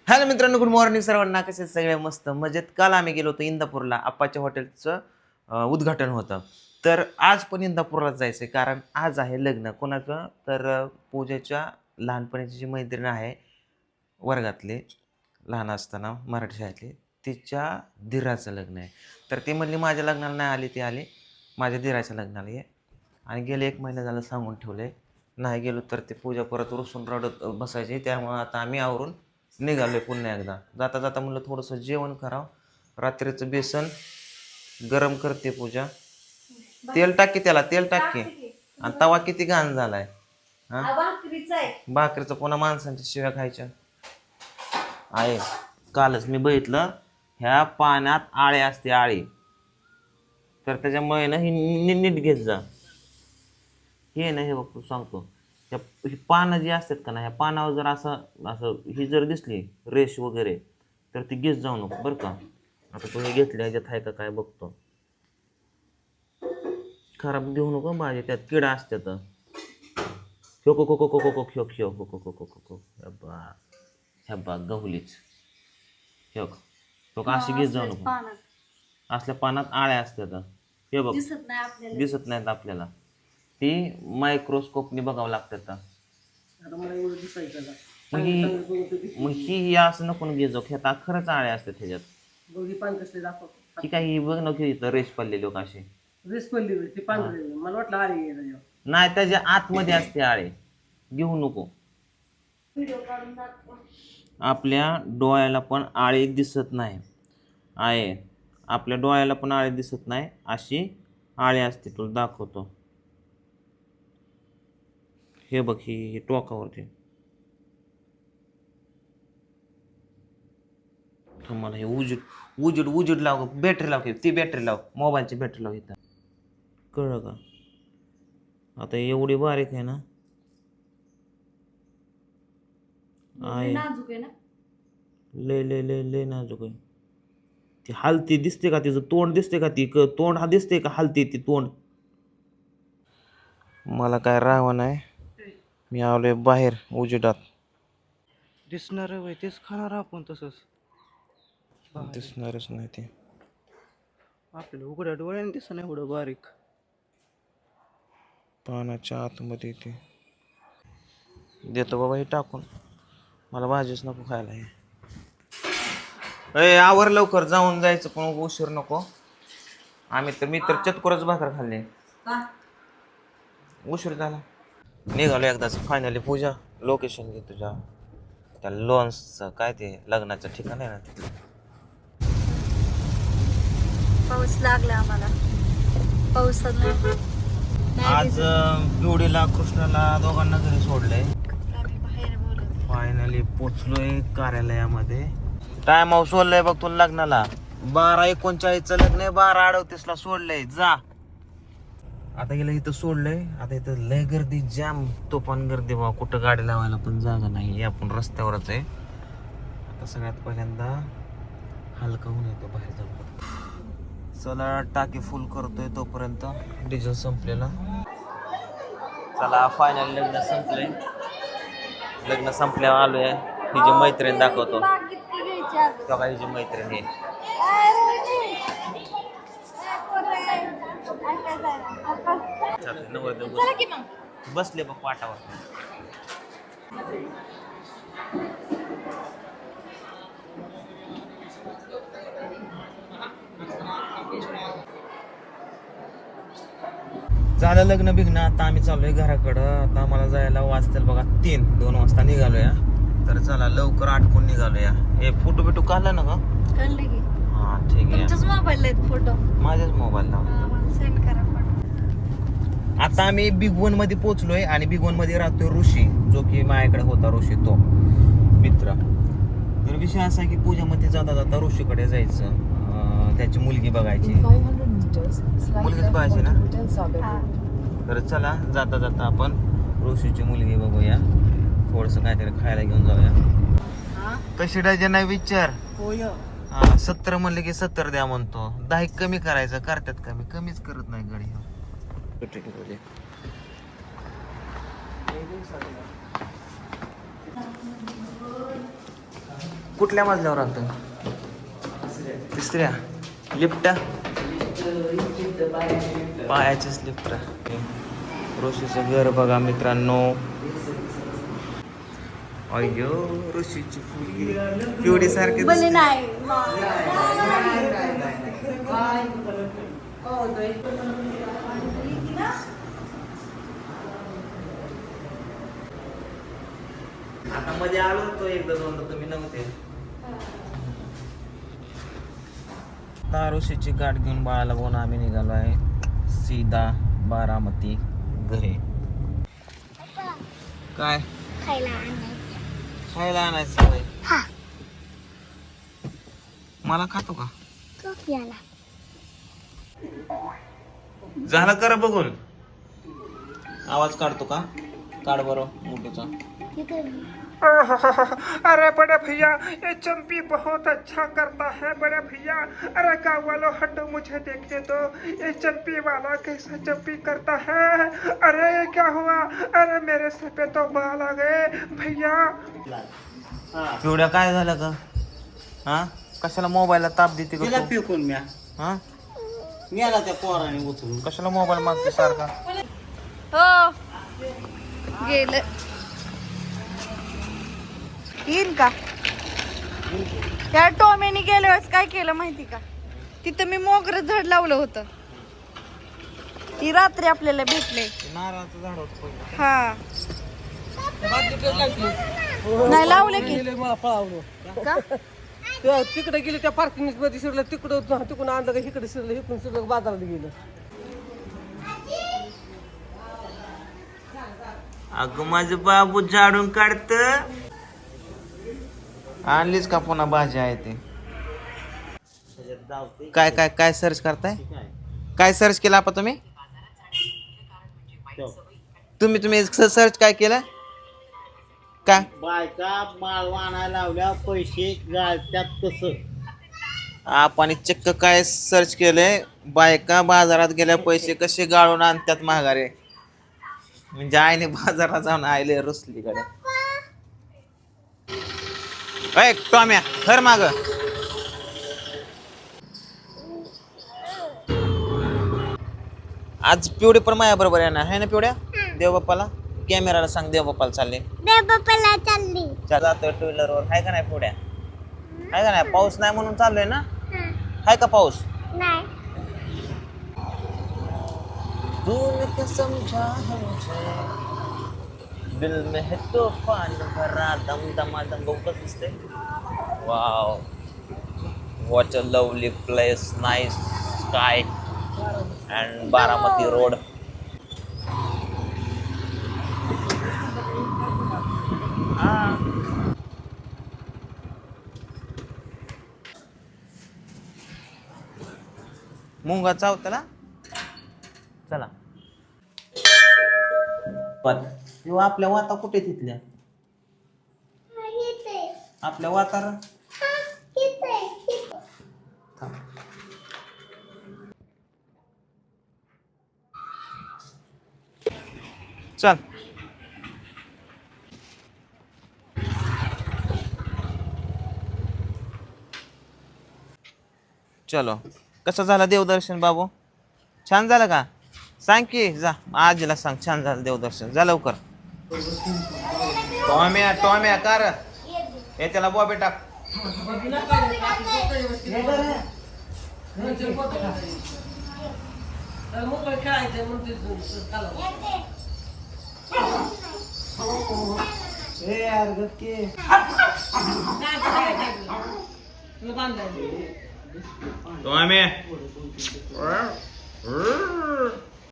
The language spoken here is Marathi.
हॅलो मित्रांनो, गुड मॉर्निंग सर्वांना. कसे सगळे मस्त मजेत. काल आम्ही गेलो होतो इंदापूरला. आप्पाच्या हॉटेलचं उद्घाटन होतं. तर आज पण इंदापूरला जायचं आहे, कारण आज आहे लग्न. कोणाचं तर पूजेच्या लहानपणीची जी मैत्रीण आहे वर्गातली, लहान असताना मराठी शाळेतली, तिच्या धीराचं लग्न आहे. तर ती म्हणली माझ्या लग्नाला नाही आली, ती आली माझ्या धीराच्या लग्नाला ये. आणि गेले 1 महिना झालं सांगून ठेवले, नाही गेलो तर ते पूजा परत रुसून रडत बसायची. त्यामुळं आता आम्ही आवरून निघालोय पुन्हा एकदा. जाता जाता म्हणलं थोडंसं जेवण करावं. रात्रीचं बेसन गरम करते पूजा. तेल टाकी, त्याला तेल टाकी. आणि तवा किती घाण झालाय. हा, भाकरीचं पुन्हा माणसांच्या शिव्या खायच्या आहे. कालच मी बघितलं, ह्या पाण्यात आळे असते, आळे. तर त्याच्यामुळे ना ही नीट घेत जा. हे ना, हे बघ तू सांगतो, ही पानं जी असतात का ना, ह्या पानावर जर असं असं ही जर दिसली रेश वगैरे, तर ती घेत जाऊ नको बरं का. आता तुम्ही घेतली ह्याच्यात आहे का काय बघतो. खराब घेऊ नको माझे, त्यात किडा असतात. ह्यो को को को को को ह्यो ह्यो को को को को को को ह्या बा गहुलीच ह्यो तो का अशी घेत जाऊ नको. असल्या पानात आळ्या असतात. हे बघ दिसत नाहीत आपल्याला, ती मायक्रोस्कोपने बघावं लागतात. मग ही असं नको घेत जाऊ. खेळता खरंच आळे असतात ह्याच्यात. ती काही बघ नको, इथं रेश पडलेली लोक अशी मला वाटलं नाही, त्याच्या आतमध्ये असते आळे, घेऊ नको. आपल्या डोळ्याला पण आळे दिसत नाही आहे, आपल्या डोळ्याला पण आळे दिसत नाही, अशी आळे असते. तुला दाखवतो, हे बघ, ही टोकावरती. तुम्हाला हे उजेड उजेड उजेड लाव, बॅटरी लाव, ती बॅटरी लाव, मोबाईलची बॅटरी लाव इथं. कळलं का? आता एवढी बारीक आहे ना, आहे लय लय लय लय नाजूक आहे. ती हालती दिसते का? तिचं तोंड दिसते का? ती तोंड हा दिसते का? हालती ती तोंड. मला काय राहावं नाही, मी आलोय बाहेर उजेडात. दिसणार आहे तेच खाणार आपण, तसंच दिसणारच नाही ते आपल्याला उघड्या डोळ्याने दिसत नाही एवढं बारीक. पानाच्या आतमध्ये ते देतो बाबा हे टाकून. मला भाजीच नको खायला. हे आवर लवकर, जाऊन जायचं पण उशीर नको. मी तर चतकोरच भाकर खाल्ली, उशीर झाला. निघालो एकदाच फायनली. पूजा लोकेशन घे तुझ्या त्या लॉन्सचं, काय ते लग्नाचं ठिकाण आहे ना तिथलं. पाऊस लागला आम्हाला. पाऊस आज पिवडीला कृष्णाला दोघांना घरी सोडलंय. फायनली पोचलोय कार्यालयामध्ये. टाइम हाऊस सोडलंय बघ तुला लग्नाला. 12:39 लग्न आहे, 12:38 सोडलंय. जा आता गेलं इथं सोडलंय. आता इथं लय गर्दी, जाम तोफान गर्दी बा. कुठं गाडी लावायला पण जागा नाही. आपण रस्त्यावरच आहे. आता सगळ्यात पहिल्यांदा हलका होऊन येतो बाहेर जाऊन. चला टाकी फुल करतोय तोपर्यंत डिझेल संपलेला. चला फायनल लग्न संपलंय. लग्न संपल्यावर आलोय. हिची मैत्रीण दाखवतो. बघा हिची मैत्रीण आहे. बसले बघ पाटावर. झालं लग्न बिग्न. आता आम्ही चाललोय घराकडं. आता आम्हाला जायला वाजतील बघा 2 वाजता निघालो या. तर चला लवकर आटकून निघालो या. हे फोटो बिटो काढला ना का? हा ठीक आहे. तुमच्याच मोबाईल आहेत फोटो? माझ्याच मोबाईलला. सेंड करा. आता आम्ही बिग वन मध्ये पोहोचलोय आणि बिग वन मध्ये राहतोय ऋषी, जो की माझ्याकडे होता ऋषी, तो मित्र. तर विषय असा आहे की पूजामध्ये जाता जाता ऋषीकडे जायचं. त्याची मुलगी बघायची. मुलगीच बघायची ना. तर चला जाता जाता आपण ऋषीची मुलगी बघूया. थोडस काहीतरी खायला घेऊन जाऊया. कशी डझन आहे विचार. 70 म्हणले की 70 द्या म्हणतो. 10 कमी करायचं. करतात कमी, कमीच करत नाही गाडी. कुठल्या मजल्यावर राहतो? तिसऱ्या. Lift पायाचीच lift. ऋषीचं घर बघा मित्रांनो. अय्यो ऋषीची पिवडी सारखी बने नाही आता मध्ये आलो होतो एकदा दोनदा, तुम्ही नव्हते. आता ऋषीची गाठ घेऊन बाळाला बोन आम्ही निघालो आहे सीधा बारामती घरी. काय खायला आणायचं आहे? मला खातो का? झालं कर बघून. आवाज काढतो का? काढ बरं मोठीचा. अरे बड़े भैया ये चंपी बहुत अच्छा करता है बड़े भैया. अरे गाँव वालों हटो मुझे देखने दो. ये चंपी वाला कैसा चंपी करता है. अरे ये क्या हुआ. अरे मेरे सर पे तो बाल आ गए भैया. पिवड्या काय झालं का? हा कशाला मोबाईलला ताप देते तिला का तू? पिकून म्या हा गेला त्या पोराने उचलून. कशाला मोबाईल मागते सारखा? हो गेलं. येईल का? त्या टॉमेनी गेल्या वेळेस काय केलं माहिती का? तिथं मी मोगरं झाड लावलं होतं. ती रात्री आपल्याला भेटले. नारळाचं झाड होतं पहिलं. हा नाही लावले की का? तिकडे गेले त्या पार्किंग मध्ये शिरलं. तिकडून आणलं का इकडे शिरलं. इकडून शिरलं बाजारात गेलं. अगं माझं बाबू झाडून काढत. आणलीच का पुन्हा भाजी आहे ते? काय काय काय सर्च करताय? काय सर्च केलं आपण तुम्ही? तुम्ही सर्च काय केलं? काय बायका माल आणायला लावल्या पैसे गाळत्यात कसं. आपण चक्क काय सर्च केलंय? बायका बाजारात गेल्या पैसे कसे गाळून आणतात महागारे. म्हणजे आईने बाजारात जाऊन आयले रुसलीकडे. ऐ टॉम्या खर माग. आज पिवडी पण माझ्या बरोबर येणार आहे ना पिवड्या? देवबाप्पाला कॅमेराला सांग देवबाप्पाला चालले. देवबाप्पाला चालली. जातोय टू व्हीलर वर. आहे का नाही पिवड्या? आहे का नाही? पाऊस नाही म्हणून चाललोय ना? आहे का पाऊस? नाही तूने क्या समझा है मुझे दिल में है तूफान भरा दम दमादम. बघू कसं दिसतंय. Wow watch a lovely place. Nice sky and Baramati road. मुंगा चावताला. चला पण किंवा आपल्या वाता कुठे तिथल्या? आपल्या वातार चल. चलो कसं झालं देवदर्शन बाबू? छान झालं का? सांग की जा आजीला सांग छान झालं देवदर्शन. जा लवकर. टॉम्या टॉम्या कार हे त्याला बॉबे टाक. टॉम्या